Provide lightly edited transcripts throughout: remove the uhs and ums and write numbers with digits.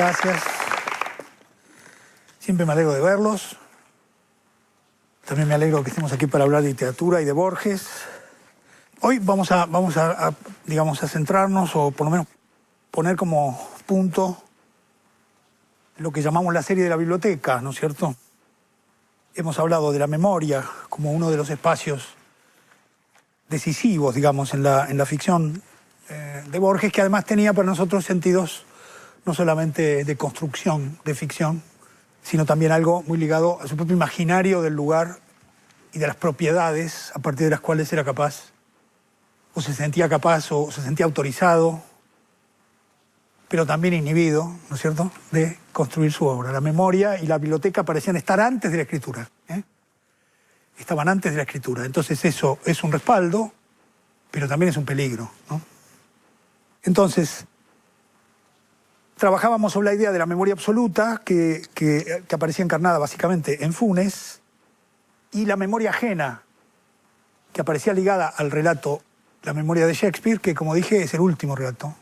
gracias. Siempre me alegro de verlos. También me alegro que estemos aquí para hablar de literatura y de Borges. Hoy vamos a digamos, a centrarnos, o por lo menos poner como punto lo que llamamos la serie de la biblioteca, ¿no es cierto? Hemos hablado de la memoria como uno de los espacios decisivos, digamos, en la ficción de Borges, que además tenía para nosotros sentidos no solamente de construcción, de ficción, sino también algo muy ligado a su propio imaginario del lugar y de las propiedades a partir de las cuales era capaz, o se sentía capaz, o se sentía autorizado, pero también inhibido, ¿no es cierto?, de construir su obra. La memoria y la biblioteca parecían estar antes de la escritura, ¿eh? Estaban antes de la escritura. Entonces eso es un respaldo, pero también es un peligro, ¿no? Entonces, trabajábamos sobre la idea de la memoria absoluta, que aparecía encarnada básicamente en Funes, y la memoria ajena, que aparecía ligada al relato, la memoria de Shakespeare, que, como dije, es el último relato,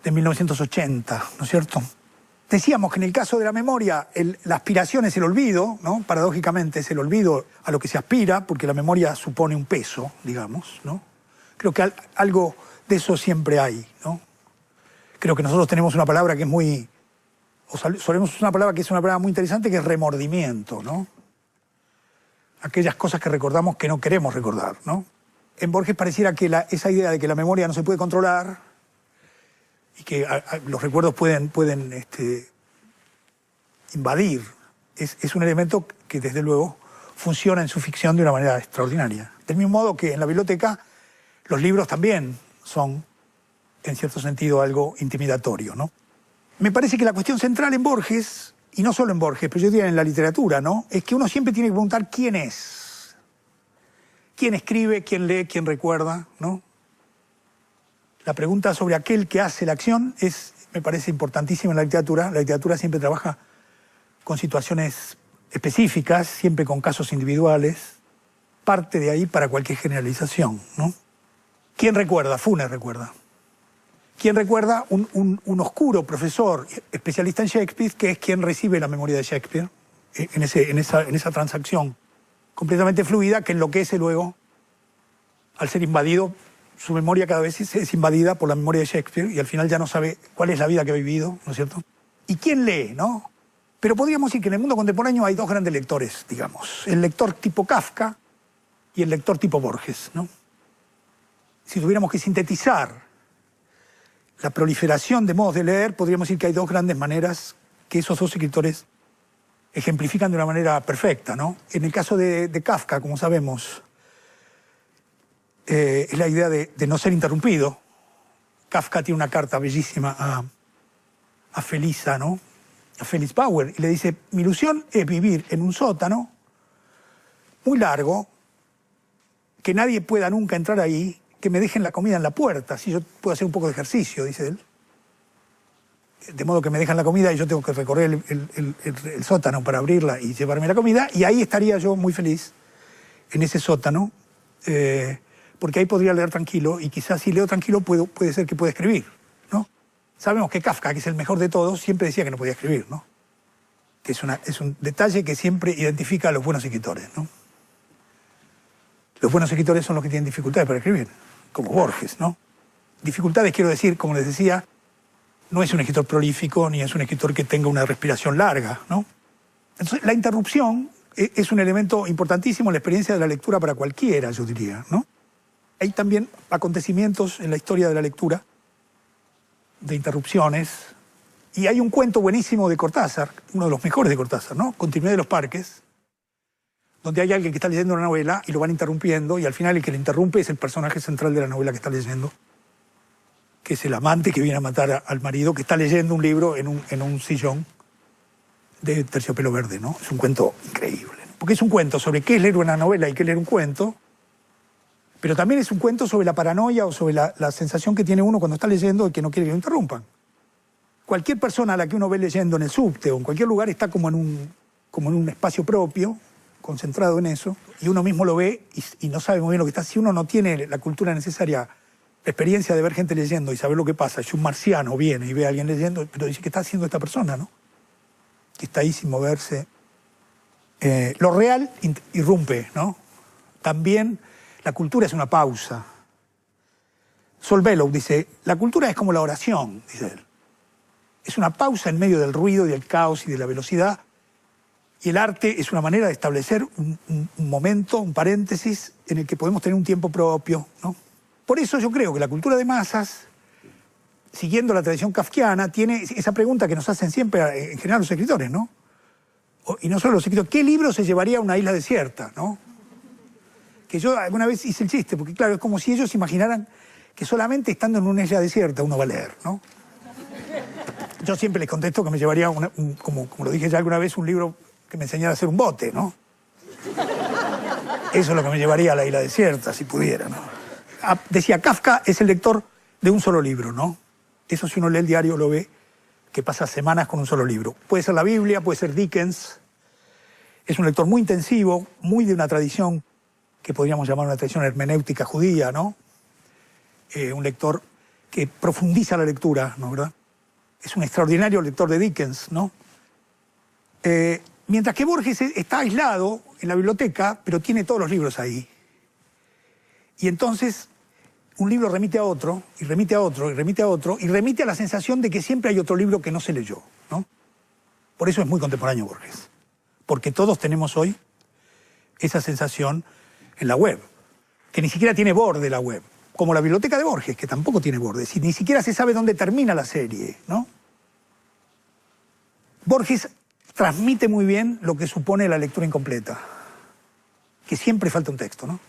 de 1980, ¿no es cierto? Decíamos que en el caso de la memoria, la aspiración es el olvido, ¿no? Paradójicamente es el olvido a lo que se aspira, porque la memoria supone un peso, digamos, ¿no? Creo que algo de eso siempre hay, ¿no? Creo que nosotros tenemos una palabra que es muy... solemos usar una palabra que es una palabra muy interesante, que es remordimiento, ¿no? Aquellas cosas que recordamos que no queremos recordar, ¿no? En Borges pareciera que esa idea de que la memoria no se puede controlar y que los recuerdos pueden invadir, es un elemento que desde luego funciona en su ficción de una manera extraordinaria. Del mismo modo que en la biblioteca los libros también son, en cierto sentido, algo intimidatorio, ¿no? Me parece que la cuestión central en Borges, y no solo en Borges, pero yo diría en la literatura, ¿no?, es que uno siempre tiene que preguntar quién es. ¿Quién escribe, quién lee, quién recuerda, ¿no? La pregunta sobre aquel que hace la acción me parece importantísima en la literatura. La literatura siempre trabaja con situaciones específicas, siempre con casos individuales. Parte de ahí para cualquier generalización, ¿no? ¿Quién recuerda? Funes recuerda. ¿Quién recuerda? Un oscuro profesor especialista en Shakespeare, que es quien recibe la memoria de Shakespeare en esa transacción completamente fluida, que enloquece luego al ser invadido. Su memoria cada vez es invadida por la memoria de Shakespeare y al final ya no sabe cuál es la vida que ha vivido, ¿no es cierto? ¿Y quién lee, no? Pero podríamos decir que en el mundo contemporáneo hay dos grandes lectores, digamos. El lector tipo Kafka y el lector tipo Borges, ¿no? Si tuviéramos que sintetizar la proliferación de modos de leer, podríamos decir que hay dos grandes maneras que esos dos escritores ejemplifican de una manera perfecta, ¿no? En el caso de Kafka, como sabemos, es la idea de no ser interrumpido. Kafka tiene una carta bellísima a Felisa, ¿no?, a Félix Bauer, y le dice: mi ilusión es vivir en un sótano muy largo, que nadie pueda nunca entrar ahí, que me dejen la comida en la puerta, así yo puedo hacer un poco de ejercicio, dice él. De modo que me dejan la comida y yo tengo que recorrer el sótano para abrirla y llevarme la comida, y ahí estaría yo muy feliz, en ese sótano, porque ahí podría leer tranquilo, y quizás si leo tranquilo puede ser que pueda escribir, ¿no? Sabemos que Kafka, que es el mejor de todos, siempre decía que no podía escribir, ¿no? Que es un detalle que siempre identifica a los buenos escritores, ¿no? Los buenos escritores son los que tienen dificultades para escribir, como Borges, ¿no? Dificultades, quiero decir, como les decía, no es un escritor prolífico, ni es un escritor que tenga una respiración larga, ¿no? Entonces, la interrupción es un elemento importantísimo en la experiencia de la lectura para cualquiera, yo diría, ¿no? Hay también acontecimientos en la historia de la lectura, de interrupciones, y hay un cuento buenísimo de Cortázar, uno de los mejores de Cortázar, ¿no?, Continuidad de los Parques, donde hay alguien que está leyendo una novela y lo van interrumpiendo, y al final el que le interrumpe es el personaje central de la novela que está leyendo, que es el amante que viene a matar al marido, que está leyendo un libro en un sillón de terciopelo verde, ¿no? Es un cuento increíble, ¿no? Porque es un cuento sobre qué es leer una novela y qué es leer un cuento, pero también es un cuento sobre la paranoia o sobre la sensación que tiene uno cuando está leyendo y que no quiere que lo interrumpan. Cualquier persona a la que uno ve leyendo en el subte o en cualquier lugar está como en un espacio propio, concentrado en eso, y uno mismo lo ve y no sabe muy bien lo que está. Si uno no tiene la cultura necesaria La experiencia de ver gente leyendo y saber lo que pasa. Si un marciano viene y ve a alguien leyendo, pero dice, ¿qué está haciendo esta persona, no? Que está ahí sin moverse. Lo real irrumpe, ¿no? También la cultura es una pausa. Saul Bellow dice, la cultura es como la oración, dice él. Es una pausa en medio del ruido y del caos y de la velocidad. Y el arte es una manera de establecer un momento, un paréntesis, en el que podemos tener un tiempo propio, ¿no? Por eso yo creo que la cultura de masas, siguiendo la tradición kafkiana, tiene esa pregunta que nos hacen siempre, en general, los escritores, ¿no? Y no solo los escritores, ¿qué libro se llevaría a una isla desierta, no? Que yo alguna vez hice el chiste, porque claro, es como si ellos imaginaran que solamente estando en una isla desierta uno va a leer, ¿no? Yo siempre les contesto que me llevaría, como lo dije ya alguna vez, un libro que me enseñara a hacer un bote, ¿no? Eso es lo que me llevaría a la isla desierta, si pudiera, ¿no? Decía, Kafka es el lector de un solo libro, ¿no? Eso si uno lee el diario lo ve, que pasa semanas con un solo libro. Puede ser la Biblia, puede ser Dickens. Es un lector muy intensivo, muy de una tradición que podríamos llamar una tradición hermenéutica judía, ¿no? Un lector que profundiza la lectura, ¿no? ¿Verdad? Es un extraordinario lector de Dickens, ¿no? Mientras que Borges está aislado en la biblioteca, pero tiene todos los libros ahí. Y entonces un libro remite a otro, y remite a otro, y remite a otro, y remite a la sensación de que siempre hay otro libro que no se leyó, ¿no? Por eso es muy contemporáneo Borges. Porque todos tenemos hoy esa sensación en la web, que ni siquiera tiene borde la web. Como la biblioteca de Borges, que tampoco tiene bordes, y ni siquiera se sabe dónde termina la serie, ¿no? Borges transmite muy bien lo que supone la lectura incompleta. Que siempre falta un texto, ¿no?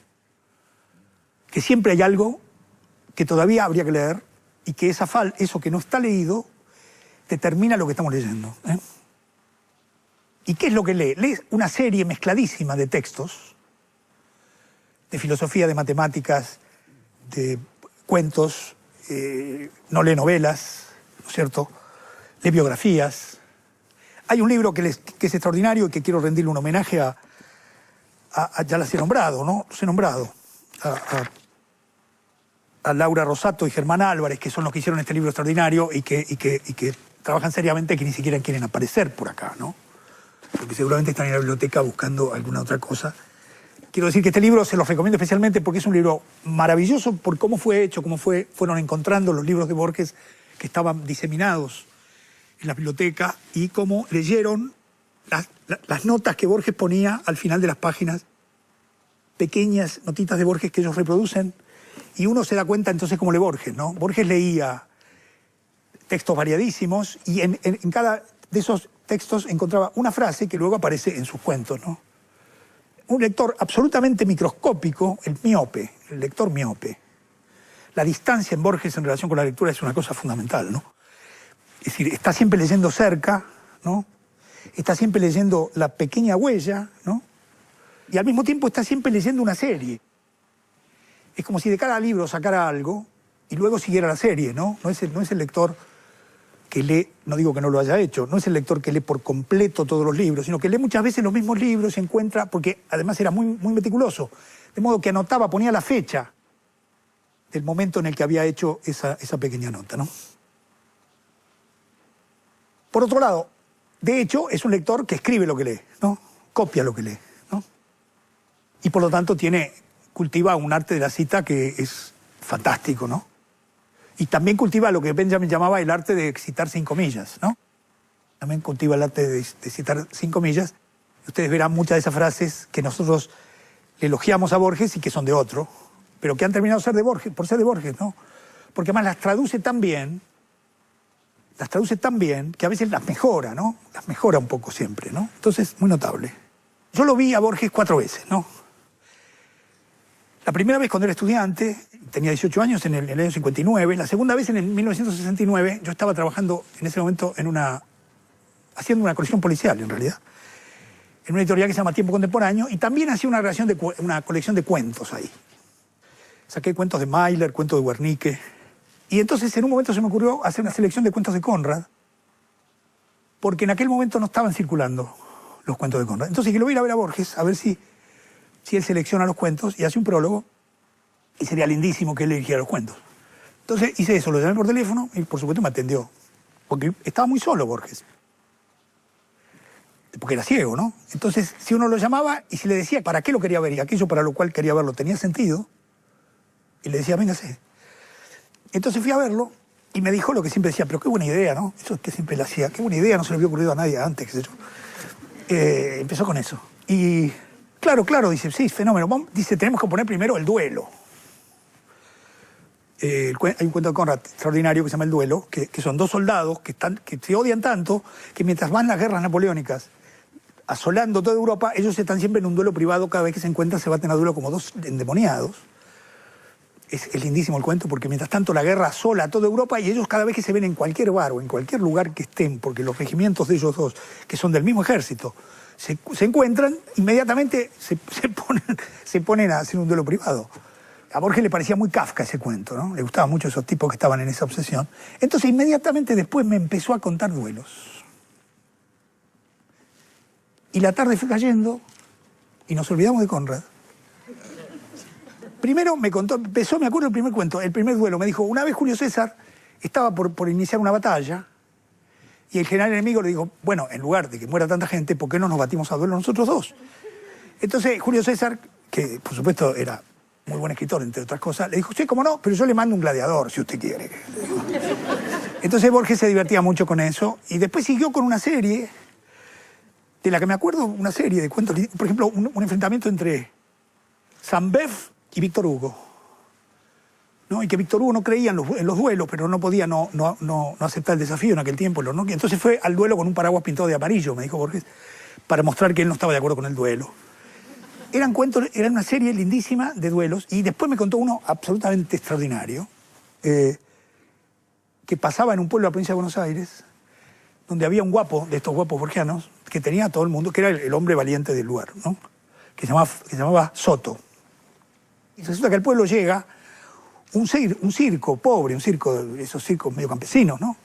Que siempre hay algo que todavía habría que leer y que eso que no está leído determina lo que estamos leyendo, ¿eh? ¿Y qué es lo que lee? Lee una serie mezcladísima de textos, de filosofía, de matemáticas, de cuentos, no lee novelas, ¿no es cierto? Lee biografías. Hay un libro que es extraordinario y que quiero rendirle un homenaje ya las he nombrado, ¿no? Los he nombrado. A Laura Rosato y Germán Álvarez, que son los que hicieron este libro extraordinario y que trabajan seriamente, que ni siquiera quieren aparecer por acá, ¿no? Porque seguramente están en la biblioteca buscando alguna otra cosa. Quiero decir que este libro se los recomiendo especialmente porque es un libro maravilloso por cómo fue hecho, fueron encontrando los libros de Borges que estaban diseminados en la biblioteca y cómo leyeron las notas que Borges ponía al final de las páginas, pequeñas notitas de Borges que ellos reproducen. Y uno se da cuenta entonces cómo lee Borges, ¿no? Borges leía textos variadísimos y en cada de esos textos encontraba una frase que luego aparece en sus cuentos, ¿no? Un lector absolutamente microscópico, el lector miope. La distancia en Borges en relación con la lectura es una cosa fundamental, ¿no? Es decir, está siempre leyendo cerca, ¿no? Está siempre leyendo la pequeña huella, ¿no? Y al mismo tiempo está siempre leyendo una serie. Es como si de cada libro sacara algo y luego siguiera la serie, ¿no? No es el lector que lee, no digo que no lo haya hecho, no es el lector que lee por completo todos los libros, sino que lee muchas veces los mismos libros y encuentra, porque además era muy, muy meticuloso, de modo que anotaba, ponía la fecha del momento en el que había hecho esa pequeña nota, ¿no? Por otro lado, de hecho, es un lector que escribe lo que lee, ¿no? Copia lo que lee, ¿no? Y por lo tanto cultiva un arte de la cita que es fantástico, ¿no? Y también cultiva lo que Benjamin llamaba el arte de citar sin comillas, ¿no? También cultiva el arte de citar sin comillas. Ustedes verán muchas de esas frases que nosotros le elogiamos a Borges y que son de otro, pero que han terminado por ser de Borges, ¿no? Porque además las traduce tan bien que a veces las mejora, ¿no? Las mejora un poco siempre, ¿no? Entonces, muy notable. Yo lo vi a Borges 4 veces, ¿no? La primera vez cuando era estudiante, tenía 18 años, en el año 59. La segunda vez en el 1969, yo estaba trabajando en ese momento haciendo una colección policial, en realidad, en una editorial que se llama Tiempo Contemporáneo, y también hacía una colección de cuentos ahí. Saqué cuentos de Mailer, cuentos de Wernicke, y entonces en un momento se me ocurrió hacer una selección de cuentos de Conrad, porque en aquel momento no estaban circulando los cuentos de Conrad. Entonces dije, lo voy a ir a ver a Borges, a ver si él selecciona los cuentos y hace un prólogo, y sería lindísimo que él eligiera los cuentos. Entonces hice eso, lo llamé por teléfono y por supuesto me atendió. Porque estaba muy solo Borges. Porque era ciego, ¿no? Entonces, si uno lo llamaba y si le decía para qué lo quería ver y aquello para lo cual quería verlo tenía sentido, y le decía, véngase. Entonces fui a verlo y me dijo lo que siempre decía, pero qué buena idea, ¿no? Eso es que siempre le hacía, qué buena idea, no se le había ocurrido a nadie antes, qué sé yo. Empezó con eso. Y claro, dice, sí, fenómeno. Dice, tenemos que poner primero el duelo. Hay un cuento de Conrad extraordinario que se llama El duelo, que son dos soldados que se odian tanto que mientras van las guerras napoleónicas asolando toda Europa, ellos están siempre en un duelo privado, cada vez que se encuentran se baten a duelo como dos endemoniados. Es lindísimo el cuento porque mientras tanto la guerra asola a toda Europa y ellos cada vez que se ven en cualquier bar o en cualquier lugar que estén, porque los regimientos de ellos dos, que son del mismo ejército, se encuentran, inmediatamente se ponen a hacer un duelo privado. A Borges le parecía muy Kafka ese cuento, ¿no? Le gustaban mucho esos tipos que estaban en esa obsesión. Entonces inmediatamente después me empezó a contar duelos. Y la tarde fue cayendo y nos olvidamos de Conrad. Primero me contó, me acuerdo el primer cuento, el primer duelo. Me dijo, una vez Julio César estaba por iniciar una batalla y el general enemigo le dijo, bueno, en lugar de que muera tanta gente, ¿por qué no nos batimos a duelo nosotros dos? Entonces Julio César, que por supuesto era muy buen escritor, entre otras cosas, le dijo, sí, cómo no, pero yo le mando un gladiador, si usted quiere. Entonces Borges se divertía mucho con eso y después siguió con una serie, de la que me acuerdo, una serie de cuentos, por ejemplo, un enfrentamiento entre Saint-Beuve y Víctor Hugo, ¿no? Y que Víctor Hugo no creía en los duelos, pero no podía no aceptar el desafío en aquel tiempo. ¿No? Entonces fue al duelo con un paraguas pintado de amarillo, me dijo Borges, para mostrar que él no estaba de acuerdo con el duelo. Eran cuentos, era una serie lindísima de duelos, y después me contó uno absolutamente extraordinario, que pasaba en un pueblo de la provincia de Buenos Aires, donde había un guapo, de estos guapos borgianos, que tenía a todo el mundo, que era el hombre valiente del lugar, ¿no? que se llamaba Soto. Y resulta que al pueblo llega un circo pobre, un circo, esos circos medio campesinos, ¿no?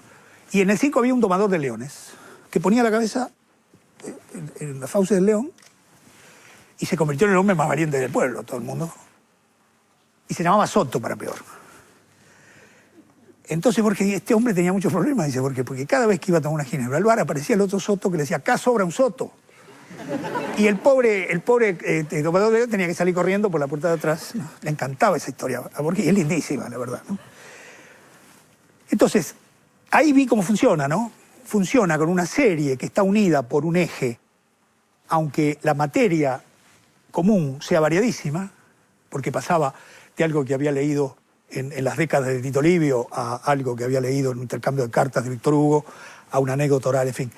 Y en el circo había un domador de leones, que ponía la cabeza en la fauce del león y se convirtió en el hombre más valiente del pueblo, todo el mundo. Y se llamaba Soto, para peor. Entonces, porque este hombre tenía muchos problemas, dice, porque cada vez que iba a tomar una ginebra al bar aparecía el otro Soto que le decía, acá sobra un Soto. Y el pobre domador de león tenía que salir corriendo por la puerta de atrás. ¿No? Le encantaba esa historia a Borges, y es lindísima, la verdad, ¿no? Entonces, ahí vi cómo funciona, ¿no? Funciona con una serie que está unida por un eje, aunque la materia común sea variadísima, porque pasaba de algo que había leído en las décadas de Tito Livio a algo que había leído en un intercambio de cartas de Víctor Hugo, a una anécdota oral, en fin.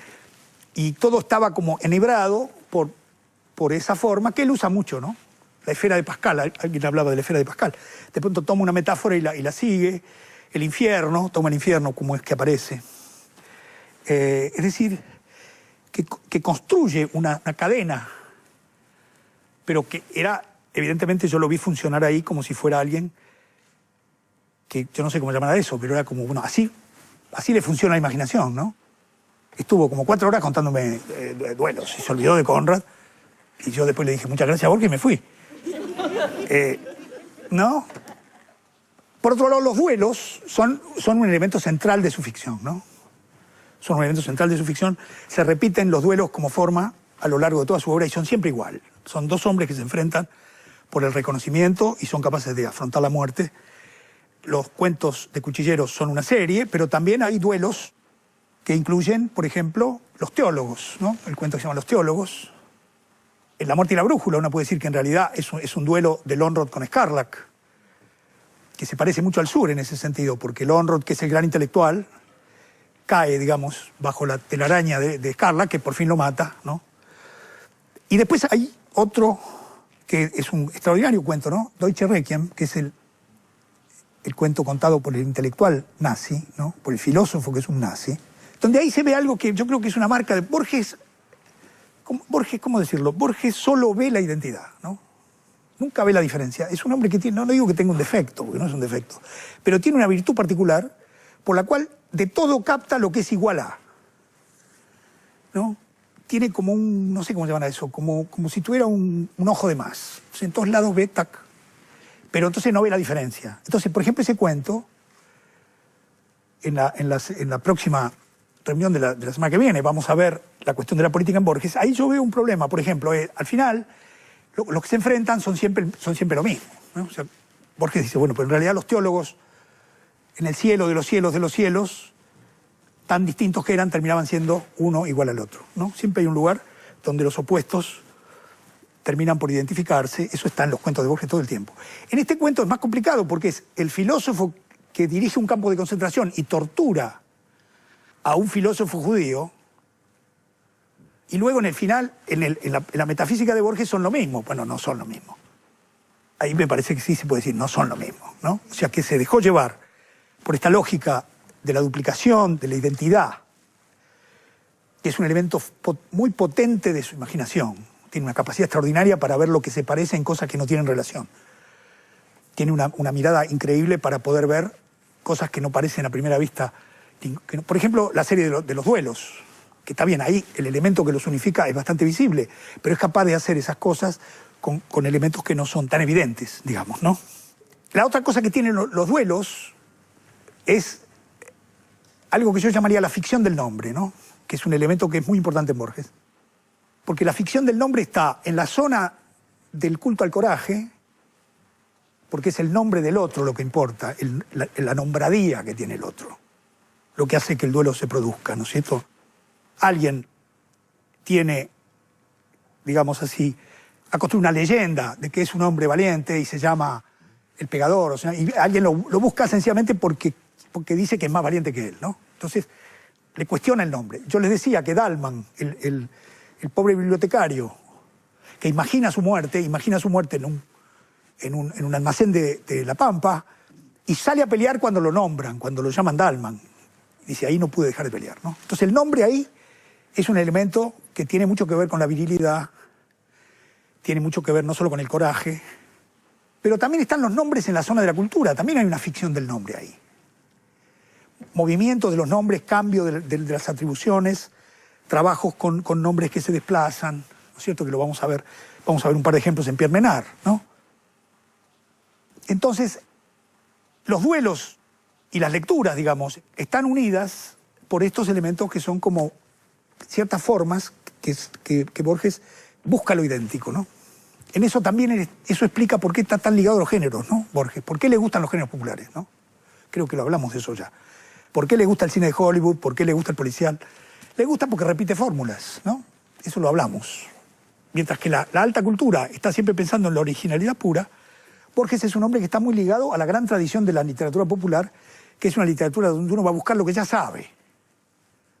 Y todo estaba como enhebrado por esa forma que él usa mucho, ¿no? La esfera de Pascal, alguien hablaba de la esfera de Pascal. De pronto toma una metáfora y la sigue. El infierno, toma el infierno como es que aparece. Es decir, que construye una cadena, pero que era, evidentemente yo lo vi funcionar ahí como si fuera alguien que, yo no sé cómo llamar a eso, pero era como, bueno, así le funciona la imaginación, ¿no? Estuvo como 4 horas contándome duelos y se olvidó de Conrad. Y yo después le dije, muchas gracias, Borges, y me fui. ¿No? Por otro lado, los duelos son un elemento central de su ficción, ¿no? Son un elemento central de su ficción. Se repiten los duelos como forma a lo largo de toda su obra y son siempre igual. Son dos hombres que se enfrentan por el reconocimiento y son capaces de afrontar la muerte. Los cuentos de cuchilleros son una serie, pero también hay duelos que incluyen, por ejemplo, los teólogos, ¿no? El cuento que se llama Los teólogos. En La muerte y la brújula uno puede decir que en realidad es un duelo de Lonrod con Scarlac, que se parece mucho al sur en ese sentido, porque Lonrod, que es el gran intelectual, cae, digamos, bajo la telaraña de Scarlac, que por fin lo mata, ¿no? Y después hay otro que es un extraordinario cuento, ¿no? Deutsche Requiem, que es el cuento contado por el intelectual nazi, ¿no? Por el filósofo que es un nazi, donde ahí se ve algo que yo creo que es una marca de Borges. ¿Cómo decirlo? Borges solo ve la identidad, ¿no? Nunca ve la diferencia. Es un hombre que tiene, no digo que tenga un defecto, porque no es un defecto, pero tiene una virtud particular por la cual de todo capta lo que es igual a, ¿no? Tiene como un, no sé cómo se llama eso, como si tuviera un ojo de más. Entonces, en todos lados ve, tac, pero entonces no ve la diferencia. Entonces, por ejemplo, ese cuento en la próxima reunión de la semana que viene, vamos a ver la cuestión de la política en Borges, ahí yo veo un problema. Por ejemplo, al final, los que se enfrentan son siempre lo mismo, ¿no? O sea, Borges dice, bueno, pero en realidad los teólogos, en el cielo de los cielos, tan distintos que eran, terminaban siendo uno igual al otro, ¿no? Siempre hay un lugar donde los opuestos terminan por identificarse. Eso está en los cuentos de Borges todo el tiempo. En este cuento es más complicado porque es el filósofo que dirige un campo de concentración y tortura a un filósofo judío, y luego en el final, en la metafísica de Borges son lo mismo. Bueno, no son lo mismo. Ahí me parece que sí se puede decir, no son lo mismo, ¿no? O sea, que se dejó llevar por esta lógica de la duplicación, de la identidad, que es un elemento muy potente de su imaginación. Tiene una capacidad extraordinaria para ver lo que se parece en cosas que no tienen relación. Tiene una mirada increíble para poder ver cosas que no parecen a primera vista. Por ejemplo, la serie de los duelos, que está bien, ahí el elemento que los unifica es bastante visible, pero es capaz de hacer esas cosas con elementos que no son tan evidentes, digamos, ¿no? La otra cosa que tienen los duelos es algo que yo llamaría la ficción del nombre, ¿no? Que es un elemento que es muy importante en Borges. Porque la ficción del nombre está en la zona del culto al coraje, porque es el nombre del otro lo que importa, la nombradía que tiene el otro, lo que hace que el duelo se produzca, ¿no es cierto? Alguien tiene, digamos así, ha construido una leyenda de que es un hombre valiente y se llama el pegador, o sea, y alguien lo busca sencillamente porque dice que es más valiente que él, ¿no? Entonces, le cuestiona el nombre. Yo les decía que Dalman, el pobre bibliotecario, que imagina su muerte en un almacén de La Pampa, y sale a pelear cuando lo nombran, cuando lo llaman Dalman. Dice, ahí no pude dejar de pelear, ¿no? Entonces el nombre ahí es un elemento que tiene mucho que ver con la virilidad, tiene mucho que ver no solo con el coraje, pero también están los nombres en la zona de la cultura, también hay una ficción del nombre ahí. Movimiento de los nombres, cambio de las atribuciones, trabajos con nombres que se desplazan, ¿no es cierto? Que lo vamos a ver un par de ejemplos en Pierre Menard, ¿no? Entonces, los duelos y las lecturas, digamos, están unidas por estos elementos que son como ciertas formas que Borges busca lo idéntico, ¿no? En eso también, eso explica por qué está tan ligado a los géneros, ¿no? Borges, ¿por qué le gustan los géneros populares, ¿no? Creo que lo hablamos de eso ya. ¿Por qué le gusta el cine de Hollywood? ¿Por qué le gusta el policial? Le gusta porque repite fórmulas, ¿no? Eso lo hablamos. Mientras que la alta cultura está siempre pensando en la originalidad pura, Borges es un hombre que está muy ligado a la gran tradición de la literatura popular, que es una literatura donde uno va a buscar lo que ya sabe.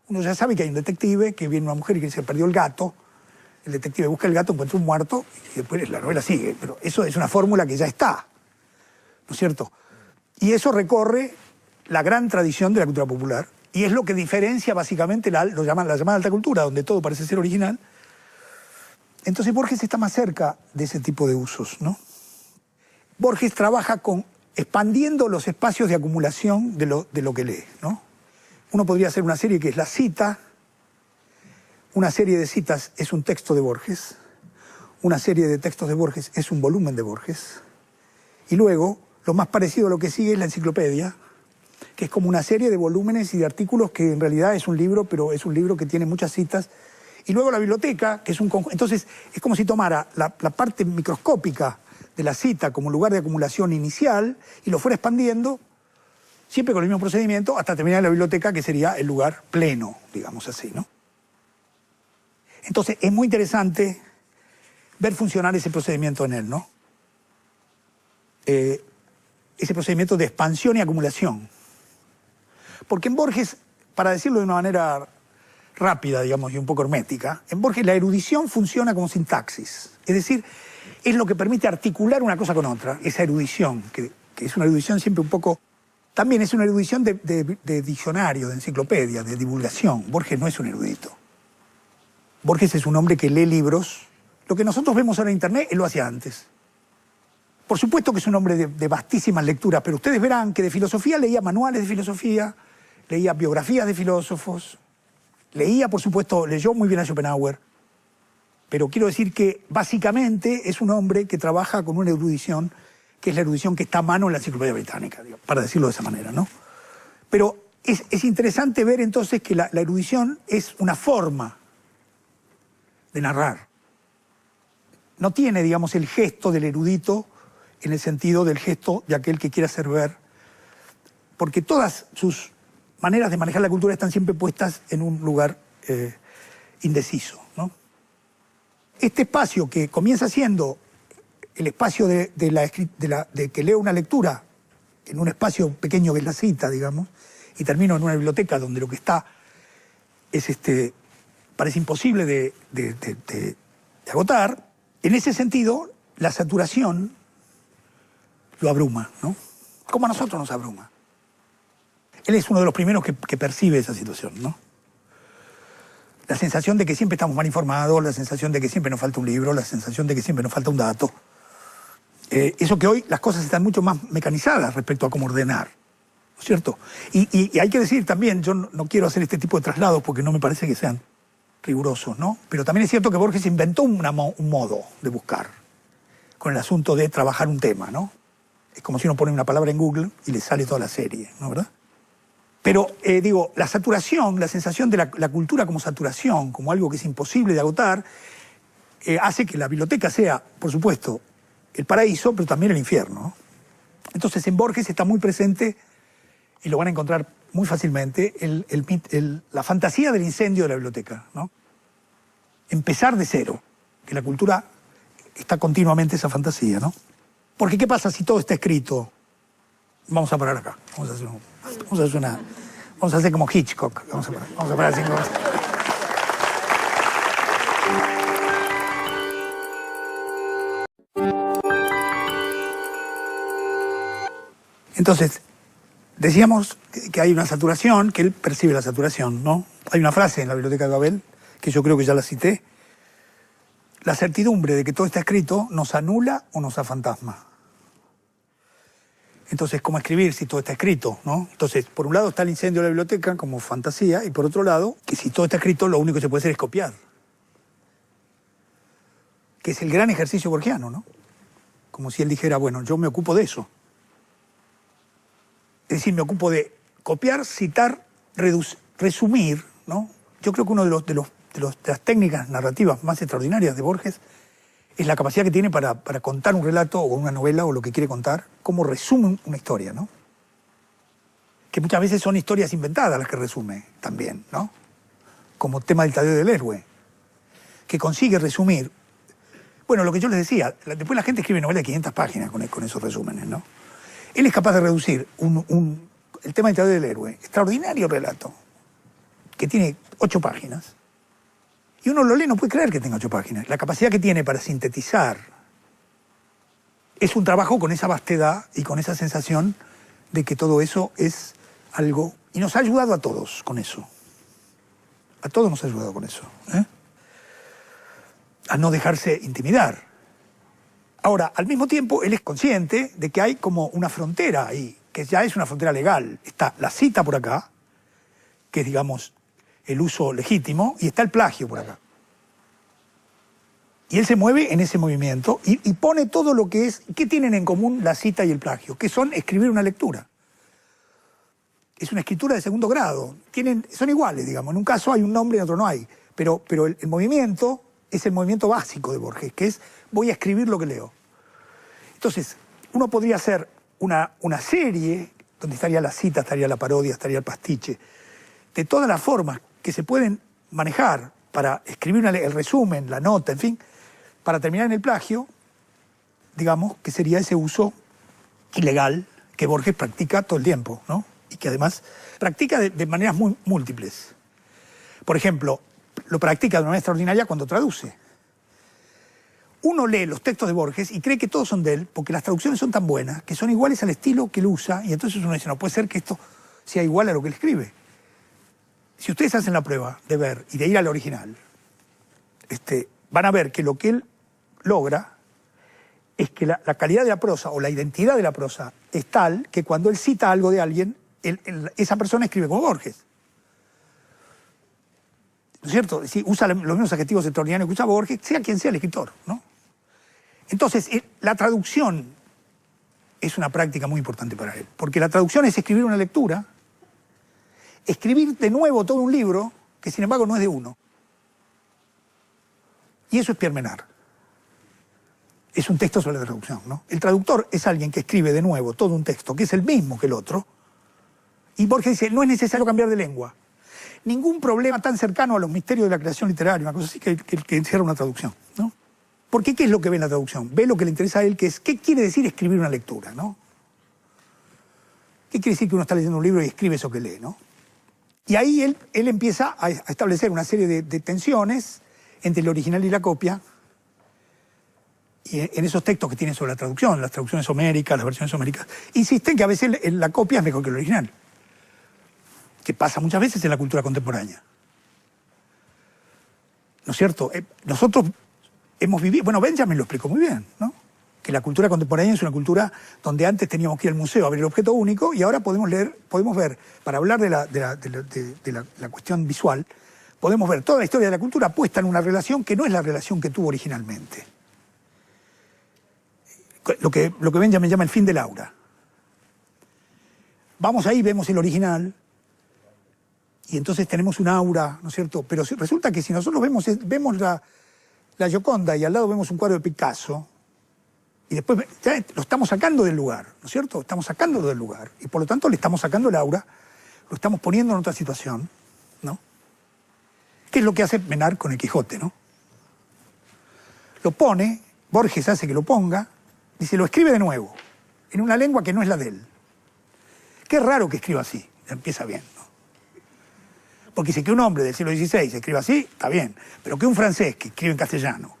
Uno ya sabe que hay un detective, que viene una mujer y que se perdió el gato, el detective busca el gato, encuentra un muerto, y después la novela sigue. Pero eso es una fórmula que ya está, ¿no es cierto? Y eso recorre la gran tradición de la cultura popular, y es lo que diferencia básicamente la llamada alta cultura, donde todo parece ser original. Entonces Borges está más cerca de ese tipo de usos, ¿no? Borges trabaja expandiendo los espacios de acumulación de lo que lee, ¿no? Uno podría hacer una serie que es la cita, una serie de citas es un texto de Borges, una serie de textos de Borges es un volumen de Borges, y luego lo más parecido a lo que sigue es la enciclopedia, que es como una serie de volúmenes y de artículos que en realidad es un libro, pero es un libro que tiene muchas citas, y luego la biblioteca, que es un conjunto. Entonces es como si tomara la parte microscópica de la cita como lugar de acumulación inicial y lo fuera expandiendo, siempre con el mismo procedimiento, hasta terminar en la biblioteca, que sería el lugar pleno, digamos así, ¿no? Entonces es muy interesante ver funcionar ese procedimiento en él, ¿no? Ese procedimiento de expansión y acumulación. Porque en Borges, para decirlo de una manera rápida, digamos, y un poco hermética, en Borges la erudición funciona como sintaxis. Es decir, es lo que permite articular una cosa con otra, esa erudición, que es una erudición siempre un poco... También es una erudición de diccionario, de enciclopedia, de divulgación. Borges no es un erudito. Borges es un hombre que lee libros. Lo que nosotros vemos ahora en Internet, él lo hacía antes. Por supuesto que es un hombre de vastísimas lecturas, pero ustedes verán que de filosofía leía manuales de filosofía, leía biografías de filósofos, leía, por supuesto, leyó muy bien a Schopenhauer, pero quiero decir que básicamente es un hombre que trabaja con una erudición, que es la erudición que está a mano en la Enciclopedia Británica, para decirlo de esa manera, ¿no? Pero Es interesante ver entonces que la erudición es una forma de narrar. No tiene, digamos, el gesto del erudito en el sentido del gesto de aquel que quiere hacer ver, porque todas sus maneras de manejar la cultura están siempre puestas en un lugar indeciso, ¿no? Este espacio que comienza siendo el espacio de que leo una lectura en un espacio pequeño que es la cita, digamos, y termino en una biblioteca donde lo que está es parece imposible de agotar. En ese sentido, la saturación lo abruma, ¿no? Como a nosotros nos abruma. Él es uno de los primeros que percibe esa situación, ¿no? La sensación de que siempre estamos mal informados, la sensación de que siempre nos falta un libro, la sensación de que siempre nos falta un dato. Eso que hoy las cosas están mucho más mecanizadas respecto a cómo ordenar, ¿no es cierto? Y hay que decir también, yo no quiero hacer este tipo de traslados porque no me parece que sean rigurosos, ¿no? Pero también es cierto que Borges inventó un modo de buscar con el asunto de trabajar un tema, ¿no? Es como si uno pone una palabra en Google y le sale toda la serie, ¿no? ¿Verdad? Pero, digo, la saturación, la sensación de la cultura como saturación, como algo que es imposible de agotar, hace que la biblioteca sea, por supuesto, el paraíso, pero también el infierno, ¿no? Entonces, en Borges está muy presente, y lo van a encontrar muy fácilmente, la fantasía del incendio de la biblioteca, ¿no? Empezar de cero, que la cultura está continuamente esa fantasía, ¿no? Porque ¿qué pasa si todo está escrito? Vamos a parar acá, vamos a hacer como Hitchcock, vamos a parar 5 veces. Entonces, decíamos que hay una saturación, que él percibe la saturación, ¿no? Hay una frase en la Biblioteca de Babel, que yo creo que ya la cité. La certidumbre de que todo está escrito nos anula o nos afantasma. Entonces, ¿cómo escribir si todo está escrito, ¿no? Entonces, por un lado está el incendio de la biblioteca como fantasía, y por otro lado, que si todo está escrito, lo único que se puede hacer es copiar. Que es el gran ejercicio borgiano, ¿no? Como si él dijera, bueno, yo me ocupo de eso. Es decir, me ocupo de copiar, citar, resumir, ¿no? Yo creo que una de las técnicas narrativas más extraordinarias de Borges es la capacidad que tiene para contar un relato o una novela o lo que quiere contar, cómo resume una historia, ¿no? Que muchas veces son historias inventadas las que resume también, ¿no? Como tema del Tadeo del Héroe, que consigue resumir. Bueno, lo que yo les decía, después la gente escribe novelas de 500 páginas con esos resúmenes, ¿no? Él es capaz de reducir el tema del Tadeo del Héroe, extraordinario relato, que tiene 8 páginas, y uno lo lee, no puede creer que tenga 8 páginas. La capacidad que tiene para sintetizar es un trabajo con esa vastedad y con esa sensación de que todo eso es algo... Y nos ha ayudado a todos con eso. A todos nos ha ayudado con eso, ¿eh? A no dejarse intimidar. Ahora, al mismo tiempo, él es consciente de que hay como una frontera ahí, que ya es una frontera legal. Está la cita por acá, que es, digamos, el uso legítimo, y está el plagio por acá. Y él se mueve en ese movimiento y pone todo lo que es... ¿Qué tienen en común la cita y el plagio? Que son escribir una lectura. Es una escritura de segundo grado. Son iguales, digamos. En un caso hay un nombre y en otro no hay. Pero el movimiento es el movimiento básico de Borges, que es voy a escribir lo que leo. Entonces, uno podría hacer una serie donde estaría la cita, estaría la parodia, estaría el pastiche, de todas las formas que se pueden manejar para escribir el resumen, la nota, en fin, para terminar en el plagio, digamos, que sería ese uso ilegal que Borges practica todo el tiempo, ¿no? Y que además practica de maneras muy múltiples. Por ejemplo, lo practica de una manera extraordinaria cuando traduce. Uno lee los textos de Borges y cree que todos son de él, porque las traducciones son tan buenas, que son iguales al estilo que él usa, y entonces uno dice, no puede ser que esto sea igual a lo que él escribe. Si ustedes hacen la prueba de ver y de ir al original, van a ver que lo que él logra es que la calidad de la prosa o la identidad de la prosa es tal que cuando él cita algo de alguien, esa persona escribe como Borges. ¿No es cierto? Es decir, usa los mismos adjetivos extraordinarios que usa Borges, sea quien sea el escritor, ¿no? Entonces, la traducción es una práctica muy importante para él, porque la traducción es escribir una lectura escribir de nuevo todo un libro que sin embargo no es de uno. Y eso es Pierre Menard. Es un texto sobre la traducción, ¿no? El traductor es alguien que escribe de nuevo todo un texto que es el mismo que el otro. Y Borges dice, no es necesario cambiar de lengua. Ningún problema tan cercano a los misterios de la creación literaria, una cosa así, que encierra una traducción, ¿no? Porque ¿qué es lo que ve en la traducción? Ve lo que le interesa a él, que es qué quiere decir escribir una lectura, ¿no? ¿Qué quiere decir que uno está leyendo un libro y escribe eso que lee, ¿no? Y ahí él empieza a establecer una serie de tensiones entre el original y la copia, y en esos textos que tienen sobre la traducción, las traducciones homéricas, las versiones homéricas, insisten que a veces la copia es mejor que el original, que pasa muchas veces en la cultura contemporánea. ¿No es cierto? Nosotros hemos vivido, bueno, Benjamin lo explicó muy bien, ¿no? Que la cultura contemporánea es una cultura donde antes teníamos que ir al museo a ver el objeto único y ahora podemos ver, para hablar de la cuestión visual, podemos ver toda la historia de la cultura puesta en una relación que no es la relación que tuvo originalmente. Lo que Benjamin llama el fin del aura. Vamos ahí, vemos el original, y entonces tenemos un aura, ¿no es cierto? Pero resulta que si nosotros vemos la Gioconda y al lado vemos un cuadro de Picasso, y después ya lo estamos sacando del lugar, ¿no es cierto? Estamos sacándolo del lugar, y por lo tanto le estamos sacando el aura, lo estamos poniendo en otra situación, ¿no? ¿Qué es lo que hace Menard con el Quijote, ¿no? Lo pone, Borges hace que lo ponga, dice, lo escribe de nuevo, en una lengua que no es la de él. Qué raro que escriba así, empieza bien, ¿no? Porque dice que un hombre del siglo XVI escriba así, está bien, pero que un francés que escribe en castellano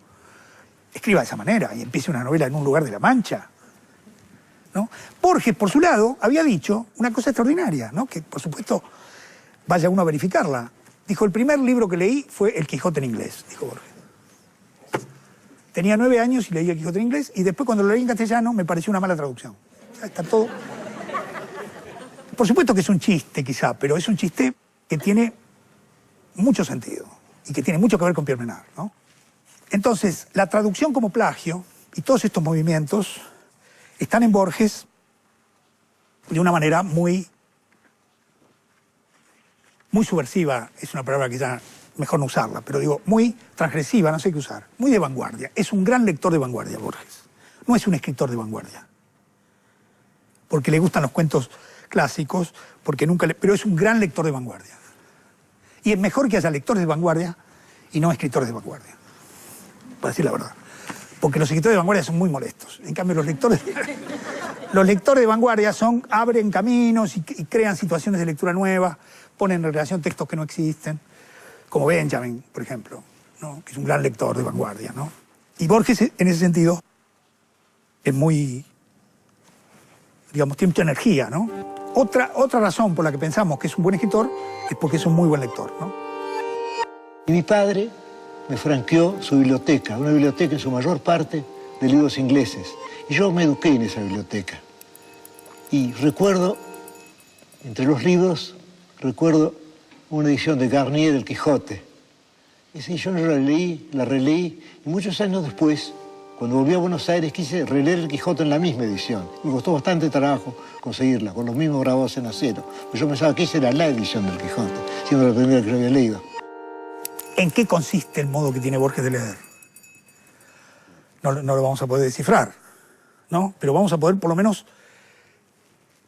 escriba de esa manera y empiece una novela en un lugar de la Mancha, ¿no? Borges, por su lado, había dicho una cosa extraordinaria, ¿no? Que, por supuesto, vaya uno a verificarla. Dijo, el primer libro que leí fue El Quijote en inglés, dijo Borges. Tenía 9 años y leí El Quijote en inglés, y después cuando lo leí en castellano me pareció una mala traducción. O sea, está todo... Por supuesto que es un chiste, quizá, pero es un chiste que tiene mucho sentido y que tiene mucho que ver con Pierre Menard, ¿no? Entonces, la traducción como plagio y todos estos movimientos están en Borges de una manera muy subversiva, es una palabra que ya mejor no usarla, pero digo, muy transgresiva, no sé qué usar, muy de vanguardia. Es un gran lector de vanguardia, Borges. No es un escritor de vanguardia, porque le gustan los cuentos clásicos, pero es un gran lector de vanguardia. Y es mejor que haya lectores de vanguardia y no escritores de vanguardia, para decir la verdad. Porque los escritores de vanguardia son muy molestos. En cambio, los lectores de vanguardia abren caminos y crean situaciones de lectura nueva, ponen en relación textos que no existen, como Benjamin, por ejemplo, ¿no? Que es un gran lector de vanguardia, ¿no? Y Borges, en ese sentido, es muy, digamos, tiene mucha energía, ¿no? Otra razón por la que pensamos que es un buen escritor es porque es un muy buen lector, ¿no? Y mi padre me franqueó su biblioteca, una biblioteca en su mayor parte de libros ingleses. Y yo me eduqué en esa biblioteca. Y recuerdo, entre los libros, recuerdo una edición de Garnier del Quijote. Esa edición yo la releí, y muchos años después, cuando volví a Buenos Aires, quise releer el Quijote en la misma edición. Me costó bastante trabajo conseguirla, con los mismos grabados en acero. Pero yo pensaba que esa era la edición del Quijote, siendo la primera que yo había leído. ¿En qué consiste el modo que tiene Borges de leer? No lo vamos a poder descifrar, ¿no? Pero vamos a poder, por lo menos,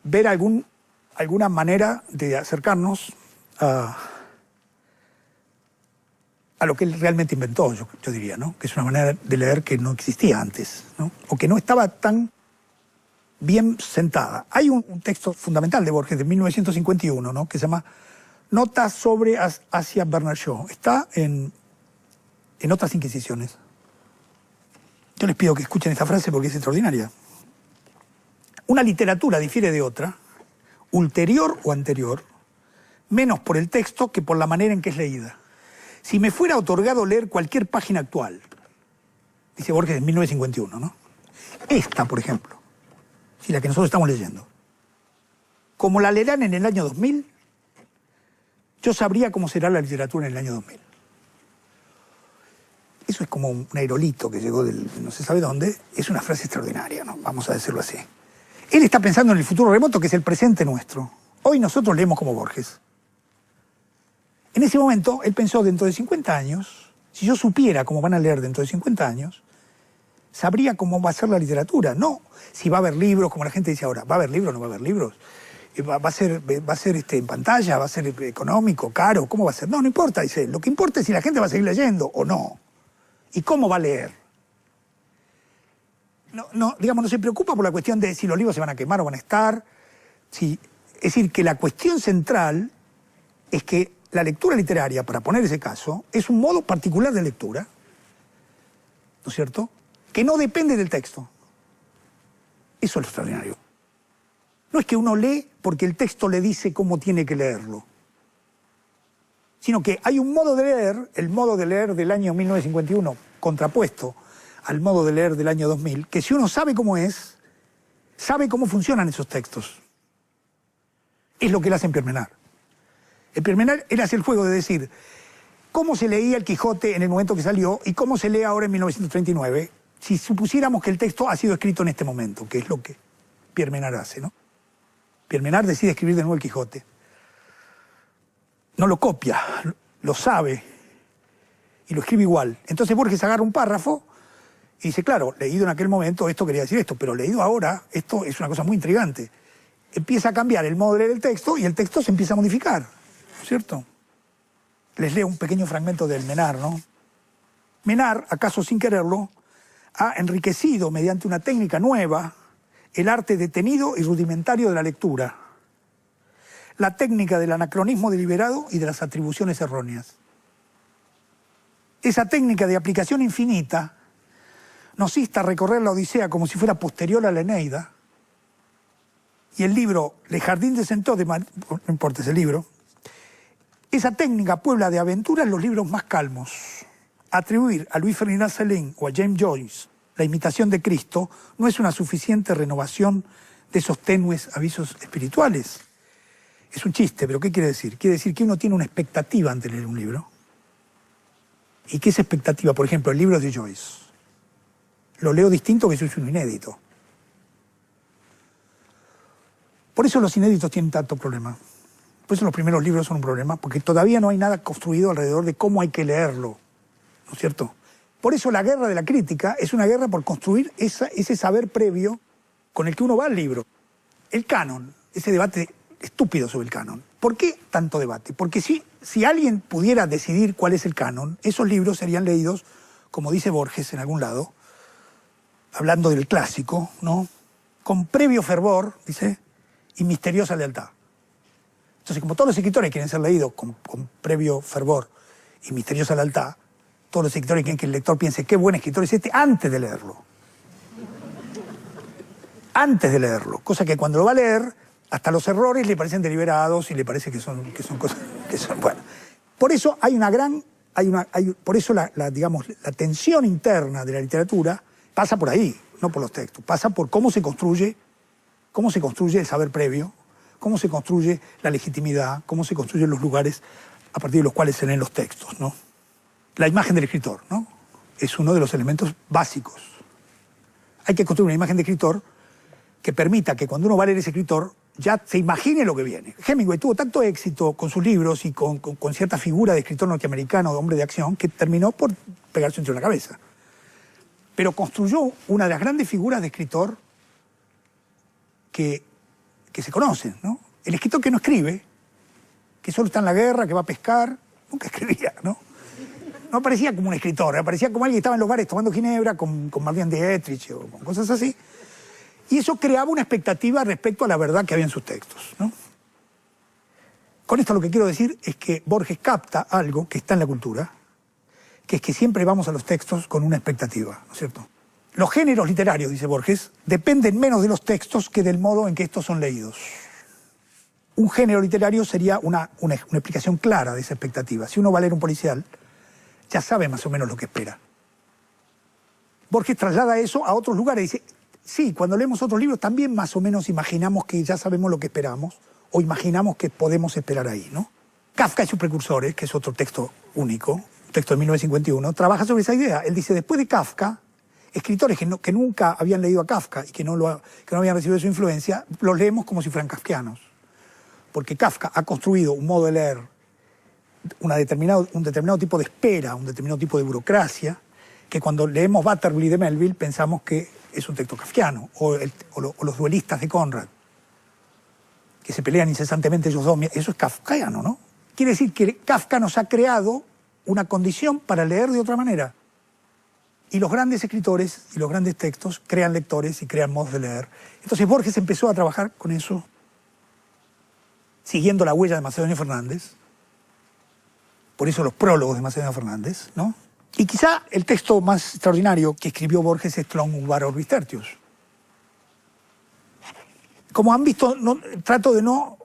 ver alguna manera de acercarnos a lo que él realmente inventó, yo diría, ¿no? Que es una manera de leer que no existía antes, ¿no? O que no estaba tan bien sentada. Hay un texto fundamental de Borges de 1951, ¿no? Que se llama Notas sobre Asia Bernard Shaw. Está en otras Inquisiciones. Yo les pido que escuchen esta frase porque es extraordinaria. Una literatura difiere de otra, ulterior o anterior, menos por el texto que por la manera en que es leída. Si me fuera otorgado leer cualquier página actual, dice Borges en 1951, ¿no? Esta, por ejemplo, si la que nosotros estamos leyendo, como la leerán en el año 2000, yo sabría cómo será la literatura en el año 2000. Eso es como un aerolito que llegó del no se sabe dónde. Es una frase extraordinaria, ¿no? Vamos a decirlo así. Él está pensando en el futuro remoto, que es el presente nuestro. Hoy nosotros leemos como Borges. En ese momento, él pensó, dentro de 50 años, si yo supiera cómo van a leer dentro de 50 años, sabría cómo va a ser la literatura. No si va a haber libros, como la gente dice ahora. ¿Va a haber libros? ¿No va a haber libros? ¿Va a ser en pantalla? ¿Va a ser económico? ¿Caro? ¿Cómo va a ser? No, no importa, dice. Lo que importa es si la gente va a seguir leyendo o no. ¿Y cómo va a leer? Digamos, no se preocupa por la cuestión de si los libros se van a quemar o van a estar. Es decir, que la cuestión central es que la lectura literaria, para poner ese caso, es un modo particular de lectura, ¿no es cierto?, que no depende del texto. Eso es lo extraordinario. No es que uno lee porque el texto le dice cómo tiene que leerlo, sino que hay un modo de leer, el modo de leer del año 1951, contrapuesto al modo de leer del año 2000, que si uno sabe cómo es, sabe cómo funcionan esos textos. Es lo que él hace en Pierre Menard. En Pierre Menard él hace el juego de decir cómo se leía el Quijote en el momento que salió y cómo se lee ahora en 1939, si supusiéramos que el texto ha sido escrito en este momento, que es lo que Pierre Menard hace, ¿no? Pierre Menard decide escribir de nuevo el Quijote. No lo copia, lo sabe y lo escribe igual. Entonces Borges agarra un párrafo y dice, claro, leído en aquel momento esto quería decir esto, pero leído ahora esto es una cosa muy intrigante. Empieza a cambiar el modo de leer el texto y el texto se empieza a modificar, ¿no es cierto? Les leo un pequeño fragmento del Menard, ¿no? Menard, acaso sin quererlo, ha enriquecido mediante una técnica nueva el arte detenido y rudimentario de la lectura, la técnica del anacronismo deliberado y de las atribuciones erróneas. Esa técnica de aplicación infinita nos insta a recorrer la Odisea como si fuera posterior a la Eneida, y el libro Le Jardin de Centaure, no importa ese libro, esa técnica puebla de aventuras los libros más calmos. Atribuir a Louis Ferdinand Céline o a James Joyce la imitación de Cristo no es una suficiente renovación de esos tenues avisos espirituales. Es un chiste, pero ¿qué quiere decir? Quiere decir que uno tiene una expectativa ante leer un libro. ¿Y qué es expectativa? Por ejemplo, el libro de Joyce. Lo leo distinto que si es uno inédito. Por eso los inéditos tienen tanto problema. Por eso los primeros libros son un problema, porque todavía no hay nada construido alrededor de cómo hay que leerlo, ¿no es cierto? Por eso la guerra de la crítica es una guerra por construir ese saber previo con el que uno va al libro. El canon, ese debate estúpido sobre el canon. ¿Por qué tanto debate? Porque si alguien pudiera decidir cuál es el canon, esos libros serían leídos, como dice Borges en algún lado, hablando del clásico, ¿no?, con previo fervor, dice, y misteriosa lealtad. Entonces, como todos los escritores quieren ser leídos con previo fervor y misteriosa lealtad, todos los escritores quieren que el lector piense qué buen escritor es este antes de leerlo. Antes de leerlo. Cosa que cuando lo va a leer, hasta los errores le parecen deliberados y le parece que son cosas que son buenas. Por eso hay una gran... por eso digamos, la tensión interna de la literatura pasa por ahí, no por los textos. Pasa por cómo se construye el saber previo, cómo se construye la legitimidad, cómo se construyen los lugares a partir de los cuales se leen los textos, ¿no? La imagen del escritor, ¿no?, es uno de los elementos básicos. Hay que construir una imagen de escritor que permita que cuando uno va a leer ese escritor ya se imagine lo que viene. Hemingway tuvo tanto éxito con sus libros y con cierta figura de escritor norteamericano, de hombre de acción, que terminó por pegarse entre la cabeza. Pero construyó una de las grandes figuras de escritor que se conocen, ¿no? El escritor que no escribe, que solo está en la guerra, que va a pescar, nunca escribía, ¿no? No aparecía como un escritor, aparecía como alguien que estaba en los bares tomando ginebra con Marlene Dietrich o con cosas así. Y eso creaba una expectativa respecto a la verdad que había en sus textos, ¿no? Con esto lo que quiero decir es que Borges capta algo que está en la cultura, que es que siempre vamos a los textos con una expectativa, ¿no es cierto? Los géneros literarios, dice Borges, dependen menos de los textos que del modo en que estos son leídos. Un género literario sería una explicación clara de esa expectativa. Si uno va a leer un policial, ya sabe más o menos lo que espera. Borges traslada eso a otros lugares. Dice, sí, cuando leemos otros libros también más o menos imaginamos que ya sabemos lo que esperamos o imaginamos que podemos esperar ahí, ¿no? Kafka y sus precursores, que es otro texto único, un texto de 1951, trabaja sobre esa idea. Él dice, después de Kafka, escritores que nunca habían leído a Kafka y que no habían recibido su influencia, los leemos como si fueran kafkianos. Porque Kafka ha construido un modo de leer un determinado tipo de espera, un determinado tipo de burocracia, que cuando leemos Butterfly de Melville pensamos que es un texto kafkiano, o los duelistas de Conrad, que se pelean incesantemente ellos dos. Eso es kafkiano, ¿no? Quiere decir que Kafka nos ha creado una condición para leer de otra manera. Y los grandes escritores y los grandes textos crean lectores y crean modos de leer. Entonces Borges empezó a trabajar con eso, siguiendo la huella de Macedonio Fernández. Por eso los prólogos de Macedonio Fernández, ¿no? Y quizá el texto más extraordinario que escribió Borges es Tlön ug Baror Tertius. Como han visto, trato de no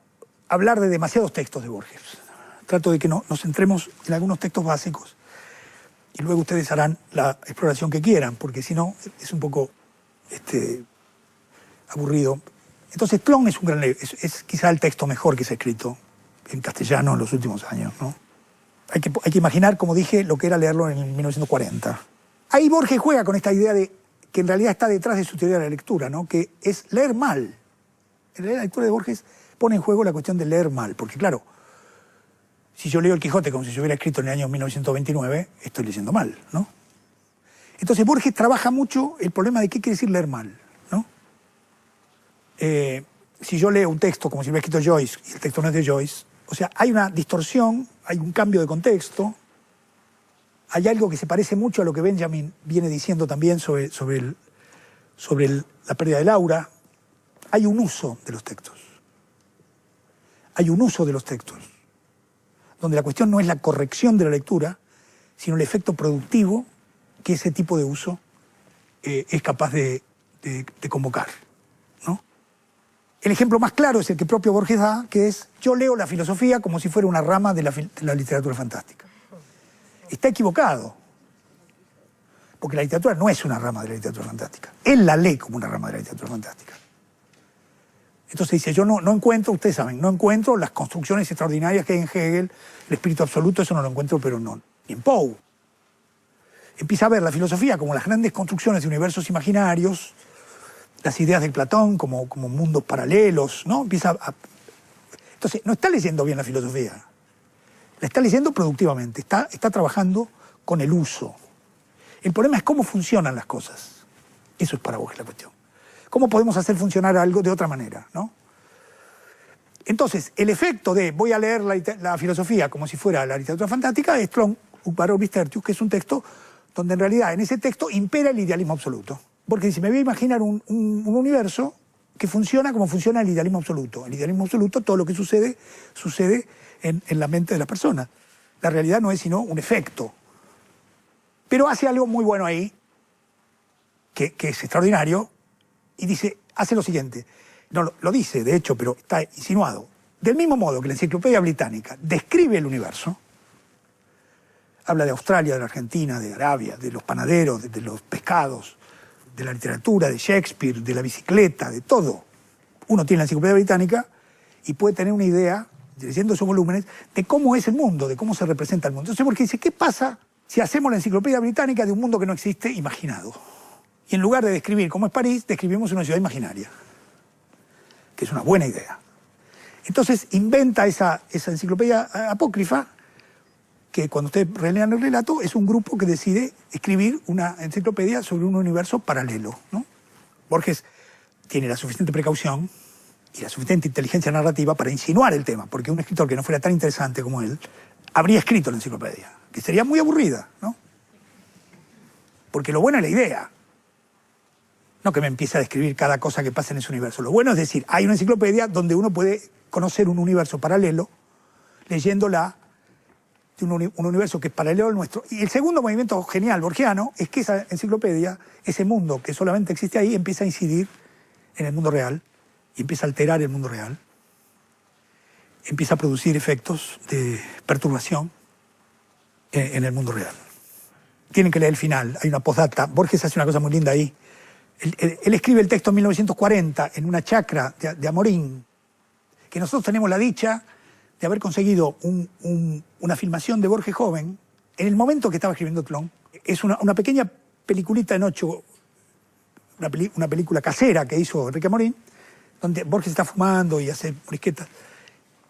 hablar de demasiados textos de Borges. Trato de que nos centremos en algunos textos básicos y luego ustedes harán la exploración que quieran, porque si no es un poco aburrido. Entonces Tlön es un gran libro, es quizá el texto mejor que se ha escrito en castellano en los últimos años, ¿no? Hay que imaginar, como dije, lo que era leerlo en 1940. Ahí Borges juega con esta idea de que en realidad está detrás de su teoría de la lectura, ¿no? Que es leer mal. En realidad la lectura de Borges pone en juego la cuestión de leer mal, porque claro, si yo leo el Quijote como si yo hubiera escrito en el año 1929, estoy leyendo mal, ¿no? Entonces Borges trabaja mucho el problema de qué quiere decir leer mal, ¿no? Si yo leo un texto como si hubiera escrito Joyce y el texto no es de Joyce, o sea, hay una distorsión, hay un cambio de contexto, hay algo que se parece mucho a lo que Benjamin viene diciendo también sobre la pérdida del aura. Hay un uso de los textos. Hay un uso de los textos, donde la cuestión no es la corrección de la lectura, sino el efecto productivo que ese tipo de uso es capaz de convocar, ¿no? El ejemplo más claro es el que propio Borges da, que es: yo leo la filosofía como si fuera una rama de la literatura fantástica. Está equivocado, porque la literatura no es una rama de la literatura fantástica. Él la lee como una rama de la literatura fantástica. Entonces dice, yo no encuentro, ustedes saben, no encuentro las construcciones extraordinarias que hay en Hegel, el espíritu absoluto, eso no lo encuentro, pero no, ni en Poe. Empieza a ver la filosofía como las grandes construcciones de universos imaginarios, las ideas de Platón como mundos paralelos, ¿no? Entonces, no está leyendo bien la filosofía, la está leyendo productivamente, está trabajando con el uso. El problema es cómo funcionan las cosas. Eso es para Borges la cuestión. ¿Cómo podemos hacer funcionar algo de otra manera, ¿no? Entonces, el efecto de voy a leer la filosofía como si fuera la literatura fantástica es Tlön ug Baror Tertius, que es un texto donde en realidad en ese texto impera el idealismo absoluto. Porque dice, me voy a imaginar un universo que funciona como funciona el idealismo absoluto. El idealismo absoluto, todo lo que sucede en la mente de las personas. La realidad no es sino un efecto. Pero hace algo muy bueno ahí, que es extraordinario, y dice, hace lo siguiente. No lo dice, de hecho, pero está insinuado. Del mismo modo que la Enciclopedia Británica describe el universo, habla de Australia, de la Argentina, de Arabia, de los panaderos, de los pescados, de la literatura, de Shakespeare, de la bicicleta, de todo. Uno tiene la Enciclopedia Británica y puede tener una idea, leyendo esos volúmenes, de cómo es el mundo, de cómo se representa el mundo. Entonces, porque dice, ¿qué pasa si hacemos la Enciclopedia Británica de un mundo que no existe, imaginado? Y en lugar de describir cómo es París, describimos una ciudad imaginaria, que es una buena idea. Entonces inventa esa enciclopedia apócrifa, que cuando ustedes relean el relato, es un grupo que decide escribir una enciclopedia sobre un universo paralelo, ¿no? Borges tiene la suficiente precaución y la suficiente inteligencia narrativa para insinuar el tema, porque un escritor que no fuera tan interesante como él habría escrito la enciclopedia, que sería muy aburrida, ¿no? Porque lo bueno es la idea. No que me empiece a describir cada cosa que pasa en ese universo. Lo bueno es decir, hay una enciclopedia donde uno puede conocer un universo paralelo leyéndola de un universo que es paralelo al nuestro. Y el segundo movimiento genial borgiano es que esa enciclopedia, ese mundo que solamente existe ahí, empieza a incidir en el mundo real y empieza a alterar el mundo real. Empieza a producir efectos de perturbación en el mundo real. Tienen que leer el final, hay una postdata. Borges hace una cosa muy linda ahí. Él escribe el texto en 1940 en una chacra de Amorín, que nosotros tenemos la dicha de haber conseguido una filmación de Borges joven en el momento que estaba escribiendo Tlön. Es una pequeña peliculita en 8, una película casera que hizo Enrique Amorín, donde Borges está fumando y hace morisquetas.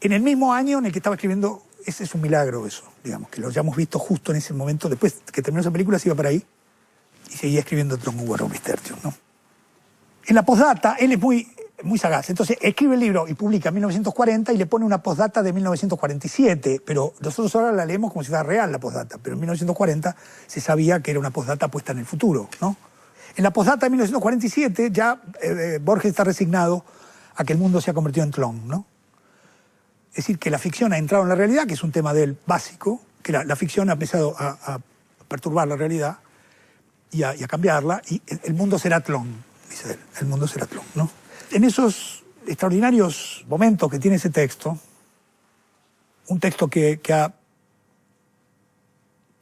En el mismo año en el que estaba escribiendo ese es un milagro eso, digamos, que lo hayamos visto justo en ese momento. Después que terminó esa película se iba para ahí y seguía escribiendo Tron Ubarrow Tertius, ¿no? En la postdata, él es muy sagaz. Entonces escribe el libro y publica en 1940 y le pone una postdata de 1947, pero nosotros ahora la leemos como si fuera real la postdata, pero en 1940 se sabía que era una postdata puesta en el futuro, ¿no? En la postdata de 1947 ya Borges está resignado a que el mundo se ha convertido en clon, ¿no? Es decir, que la ficción ha entrado en la realidad, que es un tema de él básico, que la ficción ha empezado a perturbar la realidad y a cambiarla, y el mundo será clon, dice él, el mundo será clon, ¿no? En esos extraordinarios momentos que tiene ese texto, un texto que ha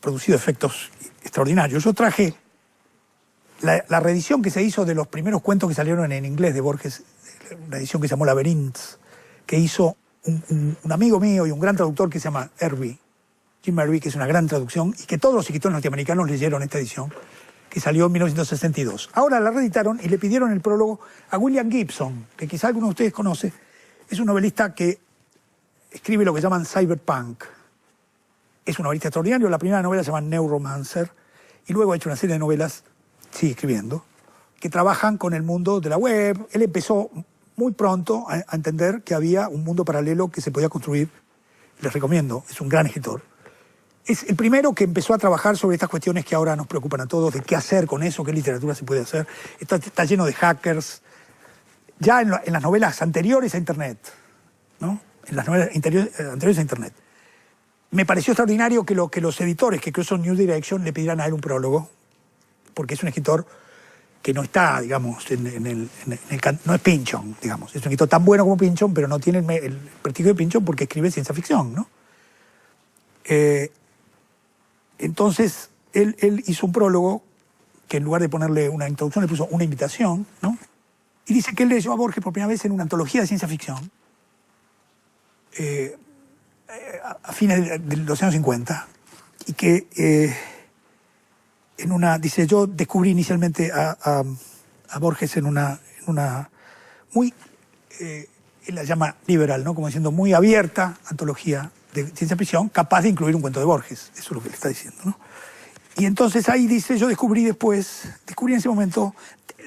producido efectos extraordinarios, yo traje la reedición que se hizo de los primeros cuentos que salieron en inglés de Borges, una edición que se llamó Labyrinths, que hizo un amigo mío y un gran traductor que se llama Jim Irby, que es una gran traducción, y que todos los escritores norteamericanos leyeron esta edición, que salió en 1962. Ahora la reeditaron y le pidieron el prólogo a William Gibson, que quizá alguno de ustedes conoce. Es un novelista que escribe lo que llaman cyberpunk. Es un novelista extraordinario. La primera novela se llama Neuromancer, y luego ha hecho una serie de novelas, sigue escribiendo, que trabajan con el mundo de la web. Él empezó muy pronto a entender que había un mundo paralelo que se podía construir. Les recomiendo, es un gran escritor. Es el primero que empezó a trabajar sobre estas cuestiones que ahora nos preocupan a todos, de qué hacer con eso, qué literatura se puede hacer. Está lleno de hackers. Ya en las novelas anteriores a Internet, ¿no? En las novelas anteriores a Internet. Me pareció extraordinario que los editores, que creo son New Direction, le pidieran a él un prólogo, porque es un escritor que no está, digamos, no es Pynchon, digamos. Es un escritor tan bueno como Pynchon, pero no tiene el prestigio de Pynchon porque escribe ciencia ficción, ¿no? Entonces, él hizo un prólogo que en lugar de ponerle una introducción le puso una invitación, ¿no? Y dice que él leyó a Borges por primera vez en una antología de ciencia ficción a fines de los años 50 y que dice, yo descubrí inicialmente a Borges en una muy, él la llama liberal, ¿no? Como diciendo, muy abierta antología de ciencia ficción, capaz de incluir un cuento de Borges. Eso es lo que le está diciendo, ¿no? Y entonces ahí dice, yo descubrí en ese momento,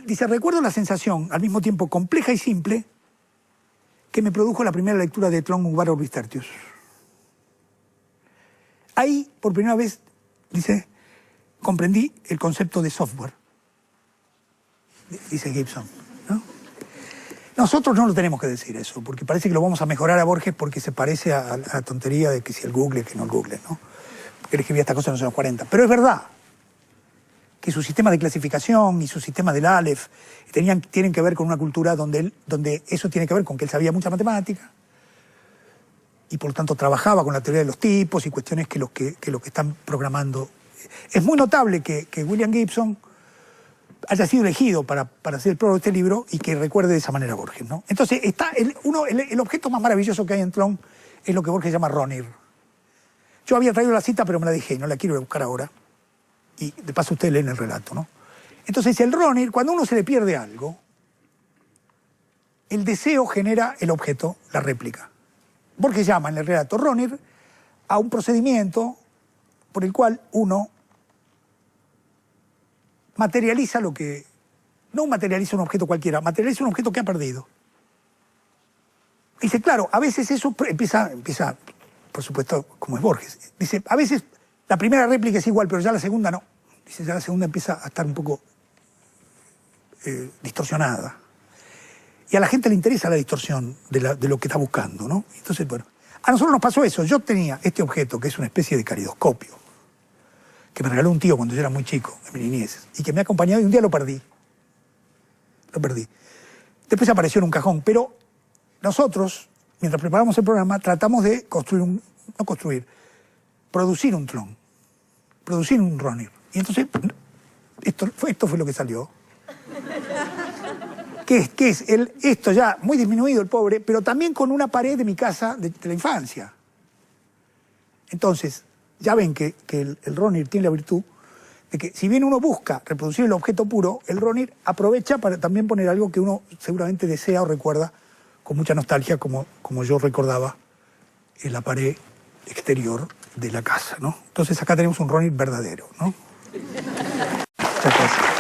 dice, recuerdo la sensación, al mismo tiempo compleja y simple, que me produjo la primera lectura de Tron Ubarrow Tertius. Ahí, por primera vez, dice, comprendí el concepto de software, dice Gibson, ¿no? Nosotros no lo tenemos que decir eso, porque parece que lo vamos a mejorar a Borges porque se parece a la tontería de que si el Google, que no el Google, ¿no? Porque él escribía esta cosa en los años 40. Pero es verdad que su sistema de clasificación y su sistema del Aleph tienen que ver con una cultura donde eso tiene que ver con que él sabía mucha matemática y por lo tanto trabajaba con la teoría de los tipos y cuestiones que los que están programando. Es muy notable que William Gibson haya sido elegido para hacer el prólogo de este libro y que recuerde de esa manera a Borges, ¿no? Entonces, el objeto más maravilloso que hay en Tron es lo que Borges llama Ronir. Yo había traído la cita, pero me la dejé, no la quiero buscar ahora. Y de paso ustedes leen el relato, ¿no? Entonces, el Ronir, cuando a uno se le pierde algo, el deseo genera el objeto, la réplica. Borges llama en el relato Ronir a un procedimiento por el cual uno materializa lo que... No materializa un objeto cualquiera, materializa un objeto que ha perdido. Dice, claro, a veces eso empieza, por supuesto, como es Borges. Dice, a veces la primera réplica es igual, pero ya la segunda no. Dice, ya la segunda empieza a estar un poco distorsionada. Y a la gente le interesa la distorsión de lo que está buscando, ¿no? Entonces, bueno, a nosotros nos pasó eso. Yo tenía este objeto, que es una especie de calidoscopio, que me regaló un tío cuando yo era muy chico, en mi niñez, y que me ha acompañado y un día lo perdí. Lo perdí. Después apareció en un cajón, pero nosotros, mientras preparamos el programa, tratamos de producir un Tron, producir un Ronir. Y entonces, esto fue lo que salió. ¿Qué es? Esto ya muy disminuido el pobre, pero también con una pared de mi casa de la infancia. Entonces, ya ven que el Ronir tiene la virtud de que si bien uno busca reproducir el objeto puro, el Ronir aprovecha para también poner algo que uno seguramente desea o recuerda con mucha nostalgia, como yo recordaba en la pared exterior de la casa, ¿no? Entonces acá tenemos un Ronnie verdadero, ¿no? Muchas gracias.